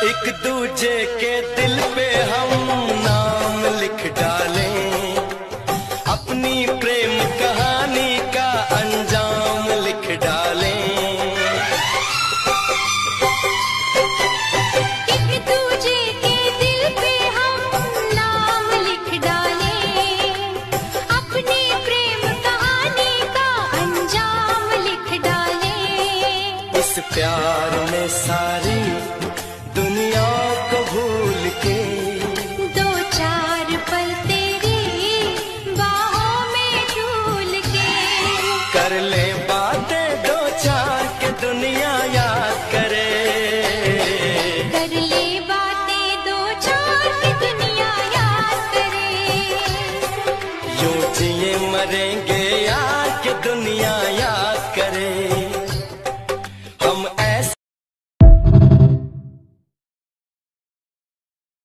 एक दूजे के दिल पे हम नाम लिख डालें, अपनी प्रेम कहानी का अंजाम लिख डालें। एक दूजे के दिल पे हम नाम लिख डालें, अपनी प्रेम कहानी का अंजाम लिख डालें। इस प्यार में सारी